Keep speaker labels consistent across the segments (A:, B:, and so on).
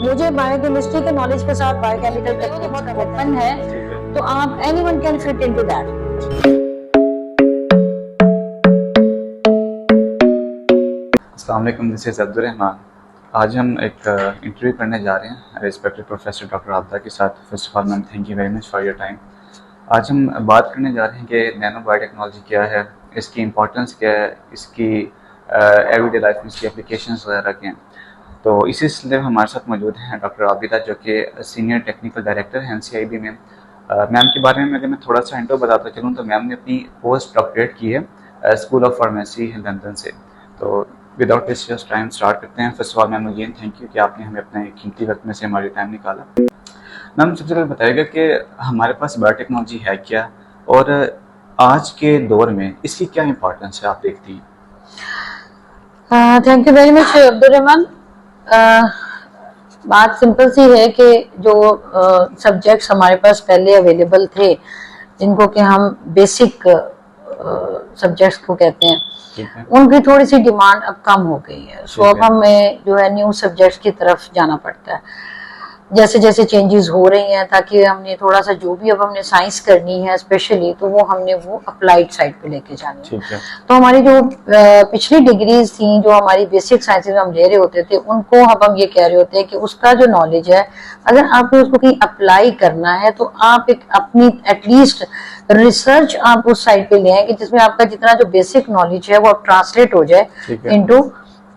A: मुझे बायोकेमिस्ट्री के नॉलेज के साथ बायोकेमिकल टेक्निक बहुत ओपन है, तो आप anyone can fit into that.
B: अस्सलाम वालेकुम, दिस इज़ अब्दुल रहमान। आज हम एक इंटरव्यू करने जा रहे हैं रिस्पेक्टेड प्रोफेसर डॉक्टर आबदा के साथ। First of all ma'am, thank you very much for your time. आज हम बात करने जा रहे हैं कि नैनो बायोटेक्नोलॉजी क्या है, इसकी इंपॉर्टेंस क्या है, इसकी एवरीडे लाइफ में इसकी एप्लीकेशंस वगैरह क्या हैं। तो इसी सिलसिले में हमारे साथ मौजूद हैं डॉक्टर आबिदा, जो कि सीनियर टेक्निकल डायरेक्टर हैं NCIB में। मैम के बारे में अगर मैं थोड़ा सा इंट्रो बताता चलूँ तो मैम ने अपनी पोस्ट डॉक्टरेट की है स्कूल ऑफ फार्मेसी लंदन से। तो विदाउट डिस्कस टाइम स्टार्ट करते हैं। First of all ma'am again thank you कि आपने हमें अपने कीमती वक्त में से हमारी टाइम निकाला। मैम सबसे पहले बताइएगा कि हमारे पास बायोटेक्नोलॉजी है क्या, और आज के दौर में इसकी क्या इंपॉर्टेंस है, आप देखती हैं?
A: Thank you very much Abdul Rahman. बात सिंपल सी है कि जो सब्जेक्ट्स हमारे पास पहले अवेलेबल थे, जिनको कि हम बेसिक सब्जेक्ट्स को कहते हैं, उनकी थोड़ी सी डिमांड अब कम हो गई है। सो अब हमें जो है न्यू सब्जेक्ट्स की तरफ जाना पड़ता है, जैसे जैसे चेंजेस हो रही हैं, ताकि हमने थोड़ा सा जो भी अब हमने साइंस करनी है स्पेशली, तो वो हमने वो अप्लाइड साइड पे लेके जानी है। तो हमारी जो पिछली डिग्रीज थी, जो हमारी बेसिक साइंसेज हम ले रहे होते थे, उनको अब हम ये कह रहे होते हैं कि उसका जो नॉलेज है, अगर आपको उसको कहीं अप्लाई करना है, तो आप एक अपनी एटलीस्ट रिसर्च आप उस साइड पे ले आए कि जिसमें आपका जितना जो बेसिक नॉलेज है वो अब ट्रांसलेट हो जाए इनटू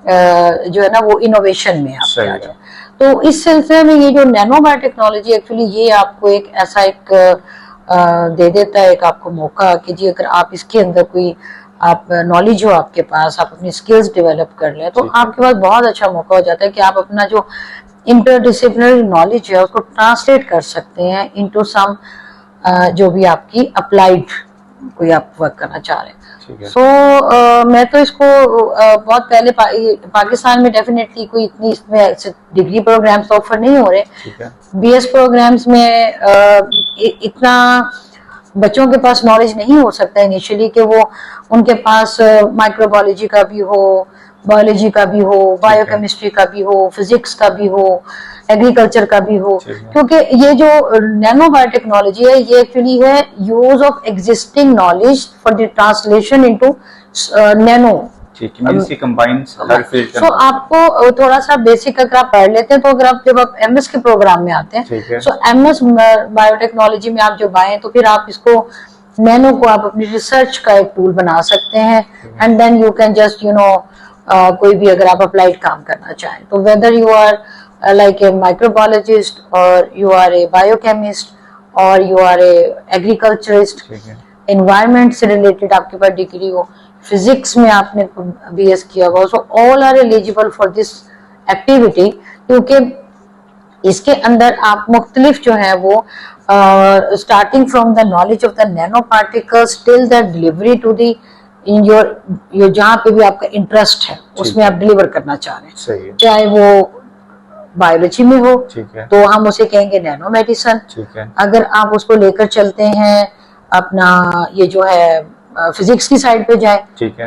A: जो है ना वो इनोवेशन में आप आ जाए। तो इस सिलसिले में ये जो नैनो बायोटेक्नोलॉजी एक्चुअली ये आपको एक ऐसा एक दे देता है, एक आपको मौका कि जी अगर आप इसके अंदर कोई आप नॉलेज हो आपके पास, आप अपनी स्किल्स डेवलप कर लें, तो आपके पास बहुत अच्छा मौका हो जाता है कि आप अपना जो इंटरडिसिप्लिनरी नॉलेज है उसको ट्रांसलेट कर सकते हैं इनटू सम जो भी आपकी अप्लाइड कोई आप वर्क करना चाह रहे हैं। सो मैं तो इसको बहुत पहले पाकिस्तान में डेफिनेटली कोई इतनी इसमें डिग्री प्रोग्राम्स ऑफर नहीं हो रहे। BS प्रोग्राम्स में इतना बच्चों के पास नॉलेज नहीं हो सकता इनिशियली कि वो उनके पास माइक्रोबायोलॉजी का भी हो, बायोलॉजी का भी हो, बायोकेमिस्ट्री का भी हो, फिजिक्स का भी हो, एग्रीकल्चर का भी हो, क्योंकि ये जो नैनो बायोटेक्नोलॉजी है ये एक्चुअली है use of existing knowledge for the translation into nano. So आपको थोड़ा सा बेसिक अगर आप पढ़ लेते हैं, तो अगर आप जब आप MS के प्रोग्राम में आते हैं, सो MS बायोटेक्नोलॉजी में आप जब आए, तो फिर आप इसको नैनो को आप अपनी रिसर्च का एक टूल बना सकते हैं, and then you can just you know कोई भी अगर आप अप्लाइड काम करना चाहें, तो whether you are like a microbiologist or you are a biochemist or you are a agriculturist, environment से related आपके पास डिग्री हो, फिजिक्स में आपने BS किया हुआ, so all are eligible for this activity, क्योंकि इसके अंदर आप मुख्तलिफ जो है वो starting from the knowledge of the nano particles till the delivery to the in your जहाँ पे भी आपका इंटरेस्ट है उसमें आप डिलीवर करना चाह रहे हैं, चाहे वो बायोलॉजी में हो तो हम उसे कहेंगे नैनो मेडिसिन। अगर आप उसको लेकर चलते हैं अपना ये जो है फिजिक्स की साइड पे जाए,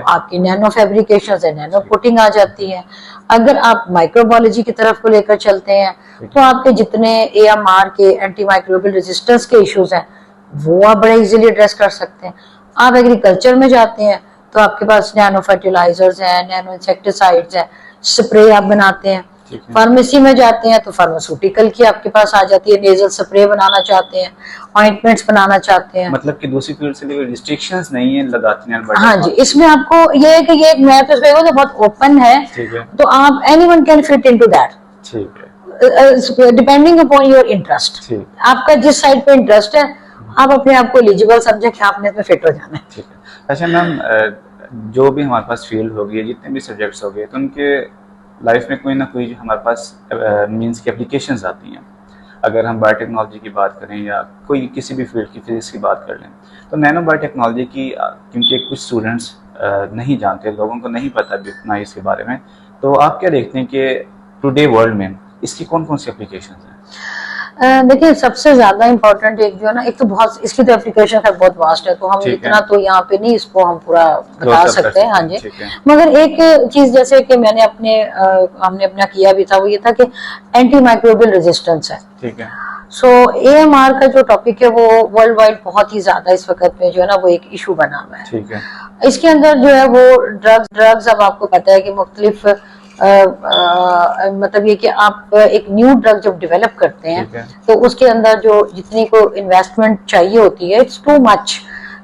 A: आपकी नैनो फैब्रिकेशन है, नैनो कोटिंग आ जाती है। अगर आप माइक्रोबायोलॉजी की तरफ को लेकर चलते हैं, तो आपके जितने AMR के एंटी माइक्रोबियल रेजिस्टेंस के इश्यूज हैं वो आप बड़े इजीली एड्रेस कर सकते हैं। आप एग्रीकल्चर में जाते हैं तो आपके पास नैनो फर्टिलाइजर्स हैं, नैनो इंसेक्टिसाइड्स हैं, स्प्रे आप बनाते हैं। फार्मेसी में जाते हैं तो फार्मास्यूटिकल की आपके पास आ जाती है, नेजल स्प्रे बनाना चाहते हैं, ऑइंटमेंट्स बनाना चाहते हैं,
B: मतलब कि दूसरी फील्ड से कोई रिस्ट्रिक्शंस नहीं है लगाते हैं।
A: हाँ जी, इसमें आपको ये है कि ये मैं तो इसमें बहुत ओपन है, तो आप anyone can fit into that depending upon your interest. आपका जिस साइड पे इंटरेस्ट है आप अपने आप को एलिजिबल समझे कि आपने इसमें फिट हो जाना है।
B: अच्छा मैम, जो भी हमारे पास फील्ड होगी, जितने भी सब्जेक्ट्स हो गए, तो उनके लाइफ में कोई ना कोई हमारे पास मींस की एप्लीकेशंस आती हैं। अगर हम बायोटेक्नोलॉजी की बात करें या कोई किसी भी फील्ड की फिजिक्स की बात कर लें, तो नैनो बायोटेक्नोलॉजी की क्योंकि कुछ स्टूडेंट्स नहीं जानते, लोगों को नहीं पता भी इतना इसके बारे में, तो आप क्या देखते हैं कि टुडे वर्ल्ड में इसकी कौन कौन सी एप्लीकेशंस हैं?
A: देखिए सबसे ज्यादा इम्पोर्टेंट एक जो है ना, एक तो बहुत इसकी तो एप्लीकेशन है बहुत वास्ट है, तो हम
B: ठीक है।
A: इतना तो यहाँ पे नहीं इसको हम पूरा बता
B: Close up कर
A: सकते हैं। हाँ
B: सकते हैं,
A: जी,
B: ठीक है।
A: मगर एक चीज जैसे कि मैंने हमने अपना किया भी था, वो ये था कि एंटी माइक्रोबियल रेजिस्टेंस है।
B: ठीक है।
A: सो AMR का जो टॉपिक है वो वर्ल्ड वाइड बहुत ही ज्यादा इस वक्त में जो है ना वो एक इशू बना हुआ है।
B: ठीक है।
A: इसके अंदर जो है वो ड्रग्स अब आपको पता है कि मुख्तलिफ मतलब ये कि आप एक न्यू ड्रग जब डेवलप करते हैं
B: ठीक है।
A: तो उसके अंदर जो जितनी को इन्वेस्टमेंट चाहिए होती है, इट्स टू मच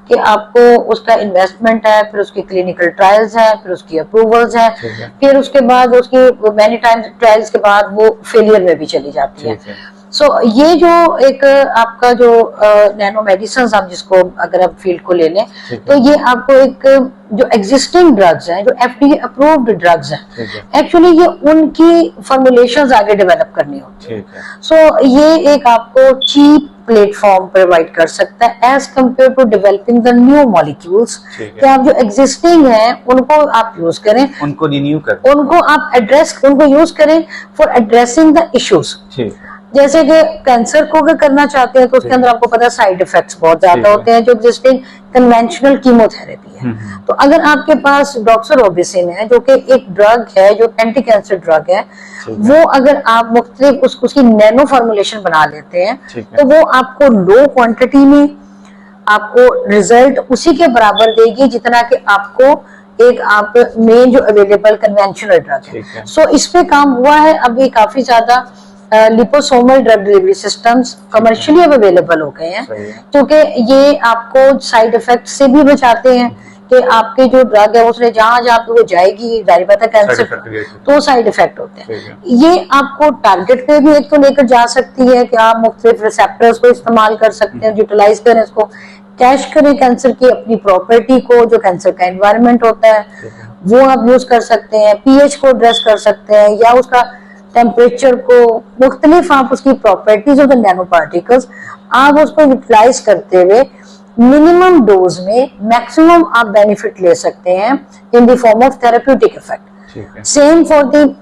A: कि आपको उसका इन्वेस्टमेंट है, फिर उसकी क्लिनिकल ट्रायल्स हैं, फिर उसकी अप्रूवल्स हैं,
B: ठीक है।
A: फिर उसके बाद उसकी मैनी टाइम्स ट्रायल्स के बाद वो फेलियर में भी चली जाती है।
B: ठीक है।
A: सो ये जो एक आपका जो नैनो मेडिसिन आप जिसको अगर आप फील्ड को ले लें,
B: ठीक है।
A: तो ये आपको एक जो एग्जिस्टिंग ड्रग्स हैं, जो FDA अप्रूव्ड ड्रग्स हैं,
B: ठीक है।
A: एक्चुअली ये उनकी फॉर्मुलेशंस आगे डेवलप करनी होती है।
B: ठीक है।
A: सो ये एक आपको चीप प्लेटफॉर्म प्रोवाइड कर सकता है as compare to developing the new molecules,
B: ठीक है।
A: कि आप जो एग्जिस्टिंग हैं उनको आप यूज करें,
B: उनको रिन्यू कर,
A: उनको आप उनको यूज करें फॉर एड्रेसिंग द इश्यूज।
B: ठीक है।
A: जैसे कि कैंसर को अगर करना चाहते हैं तो उसके अंदर आपको पता है साइड इफेक्ट्स बहुत ज्यादा होते हैं, जो एग्जिस्टिंग कन्वेंशनल कीमोथेरेपी है। तो अगर आपके पास डॉक्सोरोबिसिन है जो कि एक ड्रग है जो एंटी कैंसर ड्रग है, वो अगर आप मुख्तलिफ उसकी नैनो फॉर्मुलेशन बना लेते हैं तो वो आपको लो क्वांटिटी में आपको रिजल्ट उसी के बराबर देगी जितना कि आपको एक आप मेन जो अवेलेबल कन्वेंशनल ड्रग है। सो इस पे काम हुआ है अभी काफी ज्यादा। Liposomal drug delivery systems commercially अब अवेलेबल हो गए हैं, क्योंकि ये आपको साइड इफेक्ट से भी बचाते हैं कि आपके जो ड्रग है उसने जहां जहां पे वो जाएगी, जाहिर बात है कैंसर तो साइड इफेक्ट होते हैं। ये आपको टारगेट पे भी एक तो लेकर जा सकती है कि आप मुख्तलिफ रिसेप्टर्स को इस्तेमाल कर सकते हैं, यूटिलाइज करें, इसको कैश करें कैंसर की अपनी प्रॉपर्टी को, जो कैंसर का एनवायरनमेंट होता है वो आप यूज कर सकते हैं, pH को एड्रेस कर सकते हैं, या उसका टेम्परेचर को, मुख्तलिफ आप उसकी properties of the nano particles आप उसको यूटिलाइज करते हुए मिनिमम डोज में मैक्सिमम आप बेनिफिट ले सकते हैं in the form of therapeutic effect. Same for the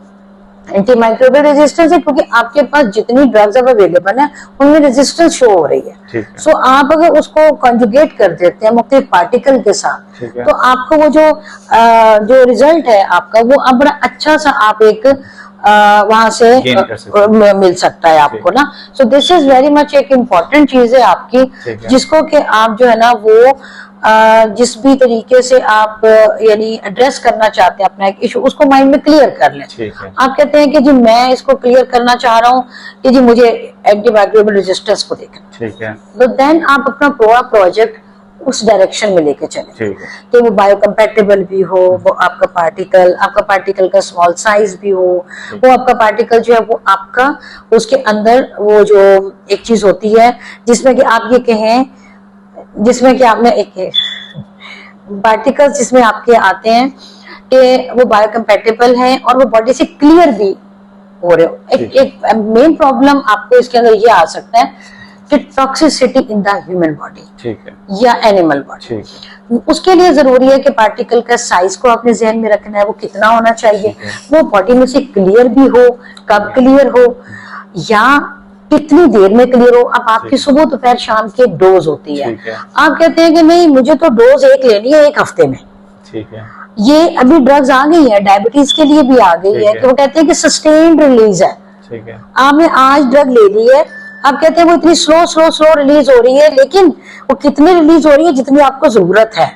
A: anti microbial resistance है, क्योंकि आपके पास जितनी ड्रग्स अब अवेलेबल है उनमें रेजिस्टेंस शो हो रही है। सो आप अगर उसको कॉन्जुगेट कर देते हैं मुख्तलिफ पार्टिकल के साथ, तो आपको वो जो रिजल्ट है आपका वो अब बड़ा अच्छा सा आप एक वहां से मिल सकता है आपको ना। So this is very much एक इम्पॉर्टेंट चीज है आपकी, जिसको कि आप जो है ना वो जिस भी तरीके से आप यानी एड्रेस करना चाहते हैं अपना एक इशू, उसको माइंड में क्लियर कर लें। आप कहते हैं कि जी मैं इसको क्लियर करना चाह रहा हूँ कि जी मुझे एंटीमाइक्रोबियल रेजिस्टेंस को देखना, ठीक है, तो देन आप अपना पूरा प्रोजेक्ट उस डायरेक्शन में लेके चले कि वो बायोकम्पैटिबल भी हो, वो आपका पार्टिकल का स्मॉल साइज भी हो, वो आपका पार्टिकल जो है वो आपका उसके अंदर वो जो एक चीज होती है जिसमें कि आप ये कहें, जिसमें कि आपने एक पार्टिकल्स जिसमें आपके आते हैं कि वो बायोकम्पैटिबल हैं और वो बॉडी से क्लियर भी हो रहे हो। एक मेन प्रॉब्लम आपको इसके अंदर ये आ सकता है कि toxicity in the human body, ठीक है, या एनिमल बॉडी। उसके लिए जरूरी है कि पार्टिकल का साइज को आपने ध्यान में रखना है, वो कितना होना चाहिए, वो बॉडी में से क्लियर भी हो, कब क्लियर हो या कितनी देर में क्लियर हो। अब आपकी सुबह दोपहर शाम की एक डोज होती है, आप कहते हैं कि नहीं मुझे तो डोज एक लेनी है एक हफ्ते में, ठीक है, ये अभी ड्रग्स आ गई है, डायबिटीज के लिए भी आ गई है कि वो कहते हैं कि सस्टेन्ड रिलीज है, ठीक है, आपने आज ड्रग ले ली है, आप कहते हैं वो इतनी स्लो रिलीज हो रही है, लेकिन वो कितनी रिलीज हो रही है जितनी आपको जरूरत है,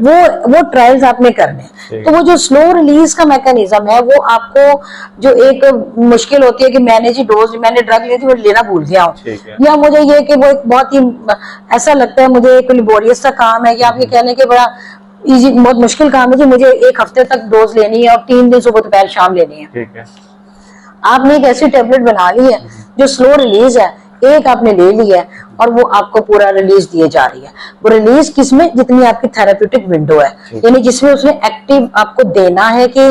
A: वो ट्रायल्स आपने करने हैं। तो वो जो स्लो रिलीज का मैकेनिज्म है वो आपको जो एक मुश्किल होती है कि मैंने ड्रग ली थी वो लेना भूल गया हूँ, या मुझे ये कि वो एक बहुत ही ऐसा लगता है मुझे एक लेबोरियस सा काम है, या आप ये कहने के बड़ा इजी बहुत मुश्किल काम है कि मुझे एक हफ्ते तक डोज लेनी है और 3 दिन सुबह दोपहर शाम लेनी है। आपने एक ऐसी टेबलेट बना ली है जो स्लो रिलीज है, एक आपने ले ली है और वो आपको पूरा रिलीज दिए जा रही है। वो रिलीज किसमें, जितनी आपकी थेरेप्यूटिक विंडो है, यानी जिसमें उसने एक्टिव आपको देना है कि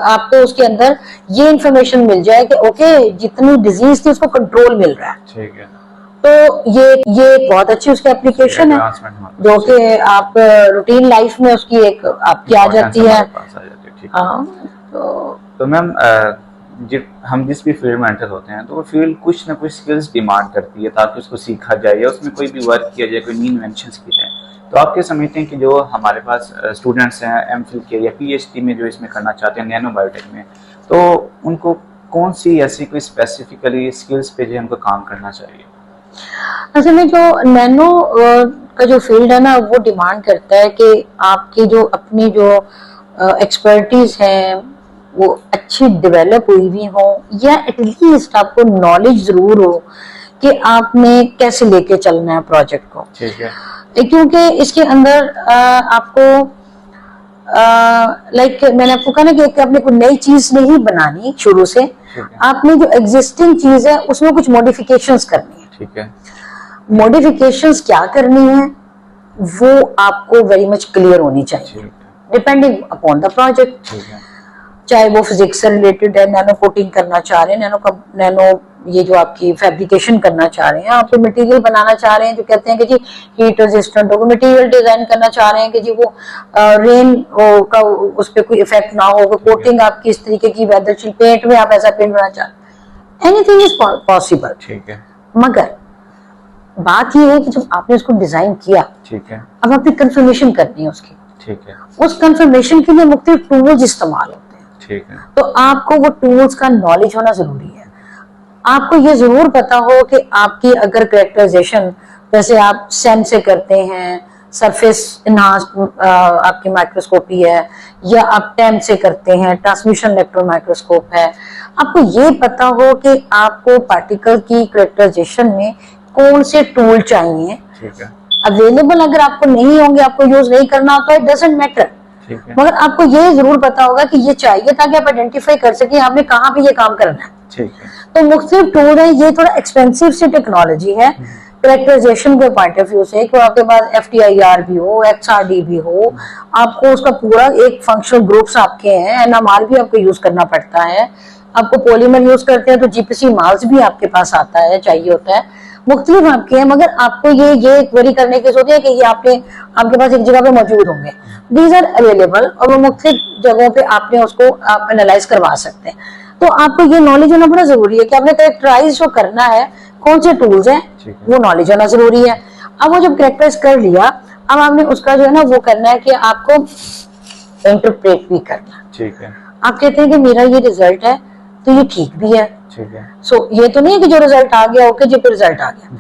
A: आपको उसके अंदर ये इंफॉर्मेशन मिल जाए कि ओके जितनी डिजीज थी उसको कंट्रोल मिल रहा है, ठीक है। तो ये बहुत अच्छी उसकी एप्लीकेशन है जो कि आप रूटीन लाइफ में उसकी एक आपकी आ जाती है।
B: तो मैम हम जिस भी फील्ड में एंटर होते हैं तो वो फील्ड कुछ ना कुछ स्किल्स डिमांड करती है ताकि उसको सीखा जाए या उसमें कोई भी वर्क किया जाए, कोई न्यू इन्वेंशन की जाए। तो आप क्या समझते हैं कि जो हमारे पास स्टूडेंट्स हैं एमफिल के या पीएचडी में जो इसमें करना चाहते हैं नैनो बायोटेक में, तो उनको कौन सी ऐसी कोई स्पेसिफिकली स्किल्स पे जो उनको काम करना चाहिए?
A: असल में जो नैनो का जो फील्ड है ना वो डिमांड करता है कि आपकी जो अपनी जो एक्सपर्टीज है वो अच्छी डेवलप हुई हुई हो, या एटलीस्ट आपको नॉलेज जरूर हो कि आपने कैसे लेके चलना है प्रोजेक्ट को।
B: ठीक है।
A: क्योंकि इसके अंदर आपको लाइक मैंने आपको कहा ना कि आपने कोई नई चीज नहीं बनानी शुरू से, आपने जो एग्जिस्टिंग चीज है उसमें कुछ मॉडिफिकेशंस करनी है।
B: ठीक है।
A: मॉडिफिकेशंस क्या करनी है वो आपको वेरी मच क्लियर होनी चाहिए डिपेंडिंग अपॉन द प्रोजेक्ट। चाहे वो फिजिक्स से रिलेटेड है, नैनो कोटिंग करना चाह रहे हैं, नैनो ये जो आपकी फैब्रिकेशन करना चाह रहे हैं, आप कोई मटेरियल बनाना चाह रहे हैं जो कहते हैं कि जी हीट रेजिस्टेंट हो, मटेरियल डिजाइन करना चाह रहे हैं कि जी वो रेन का उस पर कोई इफेक्ट ना हो, कोटिंग आपकी इस तरीके की वेदर चिल पेंट में आप ऐसा पेंट बनाना चाह रहे हैं, एनीथिंग इज पॉसिबल।
B: ठीक है।
A: मगर बात ये है कि जब आपने उसको डिजाइन किया,
B: ठीक है,
A: अब आपने कंफर्मेशन करनी है उसकी।
B: ठीक है।
A: उस कंफर्मेशन के लिए मुख्तलिफ टूल्स इस्तेमाल होते हैं।
B: ठीक है।
A: तो आपको वो टूल्स का नॉलेज होना जरूरी है। आपको ये जरूर पता हो कि आपकी अगर कैरेक्टराइजेशन जैसे आप सेम से करते हैं, सरफेस इनहांस्ड आपकी माइक्रोस्कोपी है, या आप टेम से करते हैं, ट्रांसमिशन इलेक्ट्रॉन माइक्रोस्कोप है, आपको ये पता हो कि आपको पार्टिकल की कैरेक्टराइजेशन में कौन से टूल चाहिए।
B: ठीक है।
A: अवेलेबल अगर आपको नहीं होंगे, आपको यूज नहीं करना होता, इट डजंट मैटर, मगर आपको ये जरूर पता होगा कि ये चाहिए ताकि आप आइडेंटिफाई कर सके आपने कहाँ पे ये काम करना है।
B: ठीक है।
A: तो मुख्तलिफ टूल है, ये थोड़ा एक्सपेंसिव सी टेक्नोलॉजी है कैरेक्टराइजेशन के पॉइंट ऑफ व्यू से, कि आपके पास FTIR भी हो, XRD भी हो, आपको उसका पूरा एक फंक्शनल ग्रुप्स आपके हैं, NMR भी आपको यूज करना पड़ता है, आपको पॉलीमर यूज करते हैं तो GPC माल्स भी आपके पास आता है, चाहिए होता है, मुख्तलिफ आपके हैं, मगर आपको ये क्वेरी करने की सोचे कि ये आपके पास एक जगह पे मौजूद होंगे। दीज आर अवेलेबल और वो मुख्तलिफ जगहों पे आपने उसको आप एनालाइज करवा सकते हैं। तो आपको ये नॉलेज होना बड़ा जरूरी है कि आपने कैरेक्टराइज जो करना है कौन से टूल्स हैं, वो नॉलेज होना जरूरी है। अब वो जब कैरेक्टराइज कर लिया, अब आपने उसका जो है ना वो करना है कि आपको इंटरप्रेट भी करना। ठीक है। आप कहते हैं कि मेरा ये रिजल्ट है तो ये ठीक भी है। ठीक है। सो ये तो नहीं है कि जो रिजल्ट आ गया ओके जी फिर रिजल्ट आ गया।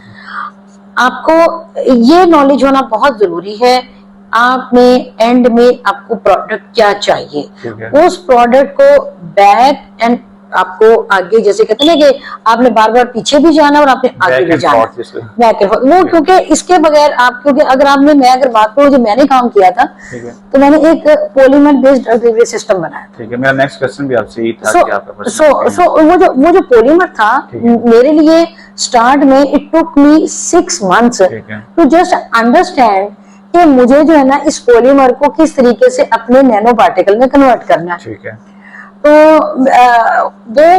A: आपको ये नॉलेज होना बहुत जरूरी है। आपने एंड में आपको प्रोडक्ट क्या चाहिए, उस प्रोडक्ट को बैक एंड आपको आगे, जैसे कहते हैं कि आपने बार बार पीछे भी जाना और आपने आगे भी जाना, बैक एंड वो, क्योंकि इसके बगैर आप, क्योंकि मैं अगर बात करूं जो मैंने काम किया था, तो मैंने एक polymer based drug delivery system बनाया। ठीक है। मेरा नेक्स्ट क्वेश्चन भी आपसे ही था कि आपका वो जो पॉलीमर था मेरे लिए स्टार्ट में it took me 6 months to just understand कि मुझे जो है ना इस पॉलीमर को किस तरीके से अपने नैनो पार्टिकल में कन्वर्ट करना है। ठीक है। तो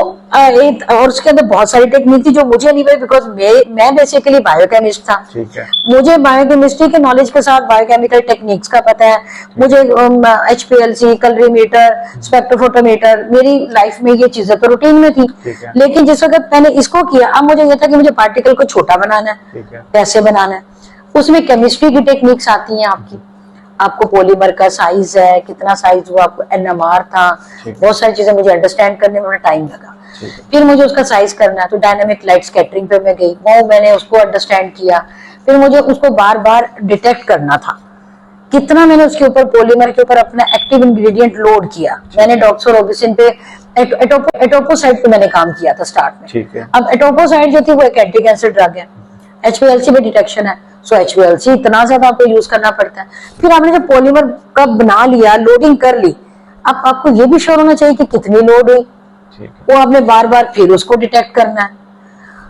A: और उसके अंदर बहुत सारी टेक्निक थी जो मुझे नहीं पड़ी, बिकॉज मैं बेसिकली बायोकेमिस्ट था। ठीक है। मुझे बायोकेमिस्ट्री के नॉलेज के साथ बायोकेमिकल टेक्निक्स का पता है, मुझे HPLC, कलरीमीटर, स्पेक्ट्रोफोटोमीटर, मेरी लाइफ में ये चीजें तो रूटीन में थी। लेकिन जिस वक्त मैंने इसको किया, अब मुझे ये था कि मुझे पार्टिकल को छोटा बनाना है, कैसे बनाना है, उसमें केमिस्ट्री की टेक्निक्स आती हैं आपकी, आपको पॉलीमर का साइज है कितना साइज, वो आपको NMR था, बहुत सारी चीजें मुझे अंडरस्टैंड करने में टाइम लगा। फिर मुझे उसका साइज करना है, तो डायनामिक लाइट स्कैटरिंग पे मैं गई, वो मैंने उसको अंडरस्टैंड किया। फिर मुझे उसको बार बार डिटेक्ट करना था, कितना मैंने उसके ऊपर पॉलीमर के ऊपर अपना एक्टिव इंग्रेडिएंट लोड किया। मैंने डॉक्सोरोबिसिन पे एटोपोसाइड पे मैंने काम किया था स्टार्ट में। अब एटोपोसाइड जो थी वो एक एंटी कैंसर ड्रग है, HPLC पे डिटेक्शन है, सो HPLC इतना ज्यादा आपको यूज करना पड़ता है। फिर आपने जब पॉलीमर का बना लिया, लोडिंग कर ली, अब आपको ये भी श्योर होना चाहिए कि कितनी लोड हुई, वो आपने बार बार फिर उसको डिटेक्ट करना है।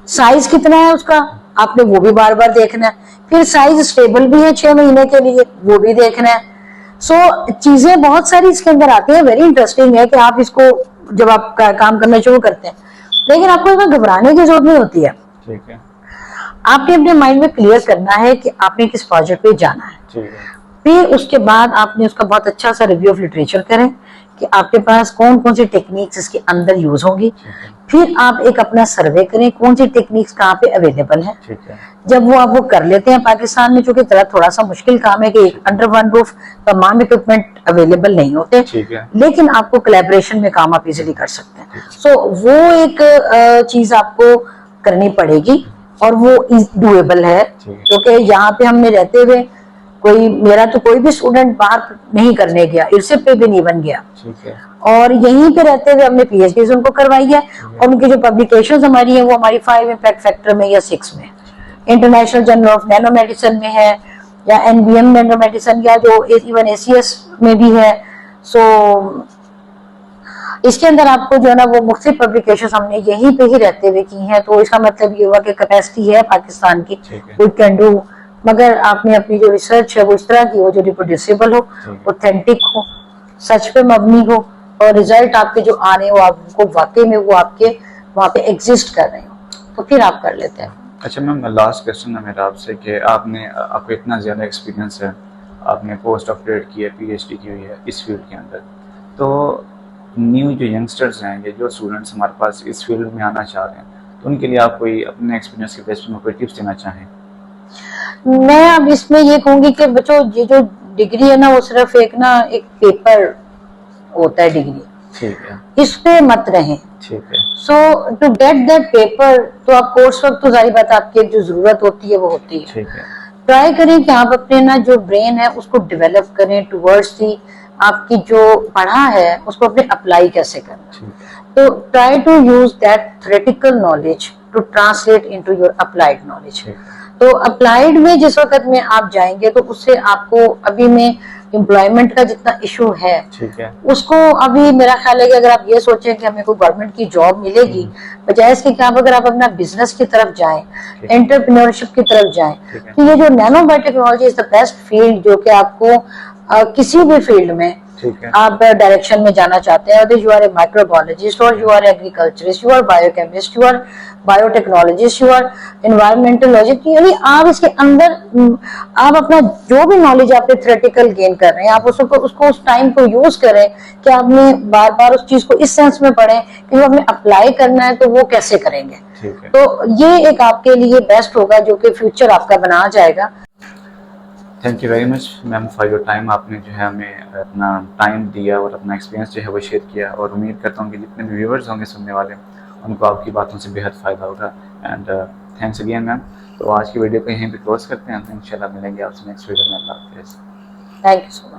A: साइज कितना है उसका, आपने वो भी बार बार देखना है। फिर साइज स्टेबल भी है 6 महीने के लिए, वो भी देखना है। सो चीजें बहुत सारी इसके अंदर आती है। वेरी इंटरेस्टिंग है कि आप इसको जब आप काम करना शुरू करते हैं, लेकिन आपको इसमें घबराने की जरूरत नहीं होती है। ठीक है। आपने अपने माइंड में क्लियर करना है कि आपने किस प्रोजेक्ट पे जाना है। फिर उसके बाद आपने उसका बहुत अच्छा सा रिव्यू ऑफ लिटरेचर करें कि आपके पास कौन कौन सी टेक्निक्स इसके अंदर यूज होंगी, फिर आप एक अपना सर्वे करें कौन सी टेक्निक्स कहाँ पे अवेलेबल है।
B: ठीक है।
A: जब वो आप वो कर लेते हैं, पाकिस्तान में चूंकि थोड़ा सा मुश्किल काम है कि अंडर वन रूफ तमाम इक्विपमेंट अवेलेबल नहीं होते,
B: ठीक है।
A: लेकिन आपको कोलैबोरेशन में काम आप इजीली कर सकते हैं। सो वो एक चीज आपको करनी पड़ेगी और वो डुएबल है, क्योंकि यहाँ पे हमने रहते हुए मेरा तो कोई भी स्टूडेंट बाहर नहीं करने गया, इरसिप पे भी नहीं बन गया,
B: ठीक है।
A: और यहीं पे रहते हुए हमने पीएचडी उनको करवाई है, और उनकी जो पब्लिकेशंस हमारी है वो हमारी 5 इम्पैक्ट फैक्टर में या 6 में, international journal of nano medicine में है, या एनबीएम नैनो मेडिसिन, या जो इवन एसीएस में भी है। सो इसके अंदर आपको जो है ना वो मुख्तलिफ पब्लिकेशंस हमने यहीं पे ही रहते हुए की हैं, तो इसका मतलब ये हुआ कि कैपेसिटी है पाकिस्तान की, वी कैन डू, मगर आपने अपनी जो रिसर्च है वो इस तरह की हो जो रिप्रोड्यूसिबल हो, ऑथेंटिक हो, सच पे मबनी हो, और रिजल्ट आपके जो आ रहे हो आपको वाकई में वो आपके वहाँ पे एग्जिस्ट कर रहे हो, तो फिर आप कर लेते हैं।
B: अच्छा मैम, लास्ट क्वेश्चन है मेरा आपसे कि आपको इतना ज़्यादा एक्सपीरियंस है, आपने पोस्ट डॉक्टरेट की है, पीएचडी की हुई है इस फील्ड के अंदर, तो न्यू जो यंगस्टर्स हैं या जो स्टूडेंट्स हमारे पास इस फील्ड में आना चाह रहे हैं, तो उनके लिए आप कोई अपने एक्सपीरियंस के बेस में कोई टिप्स देना चाहें?
A: मैं अब इसमें ये कहूंगी कि बच्चों, ये जो डिग्री है ना वो सिर्फ एक पेपर होता है डिग्री,
B: ठीक है,
A: इस पे मत रहें।
B: ठीक है।
A: सो टू गेट दैट पेपर, तो आप कोर्स वक्त तो जारी बात आपकी एक जो जरूरत होती है वो होती है,
B: ठीक है।
A: ट्राई करें कि आप अपने ना जो ब्रेन है उसको डेवलप करें टुवर्ड्स दी आपकी जो पढ़ा है उसको अपने अप्लाई कैसे करना, तो try to use that theoretical knowledge to translate into your applied knowledge. तो अप्लाइड में जिस वक्त में आप जाएंगे तो उससे आपको अभी में एम्प्लॉयमेंट का जितना इशू है,
B: ठीक है,
A: उसको अभी मेरा ख्याल है कि अगर आप ये सोचें कि हमें कोई गवर्नमेंट की जॉब मिलेगी, बजाय इसके कि आप अगर आप अपना बिजनेस की तरफ जाएं, एंटरप्रेन्योरशिप की तरफ जाएं, तो ये जो nano biotechnology is the best field जो कि आपको किसी भी फील्ड में आप डायरेक्शन में जाना चाहते हैं, यू आर ए माइक्रोबायोलॉजिस्ट और you are agriculturist, you are biochemist, you are biotechnologist, you are environmentologist, यानी आप इसके अंदर आप अपना जो भी नॉलेज आपने थ्योरेटिकल गेन कर रहे हैं आप उसको उस टाइम को यूज करें कि आपने बार बार उस चीज को इस सेंस में पढ़ें कि जो आपने अप्लाई करना है तो वो कैसे करेंगे। तो ये एक आपके लिए बेस्ट होगा जो कि फ्यूचर आपका बना जाएगा।
B: Thank you very much ma'am for your time. आपने जो है हमें अपना टाइम दिया और अपना एक्सपीरियंस जो है वो शेयर किया, और उम्मीद करता हूँ कि जितने भी व्यूवर्स होंगे सुनने वाले उनको आपकी बातों से बेहद फ़ायदा होगा। And thanks again ma'am. तो आज की वीडियो को यहीं पे क्लोज करते हैं, इंशाल्लाह मिलेंगे आपसे नेक्स्ट वीडियो में। अल्लाह हाफ़िज़।
A: Thank you so much.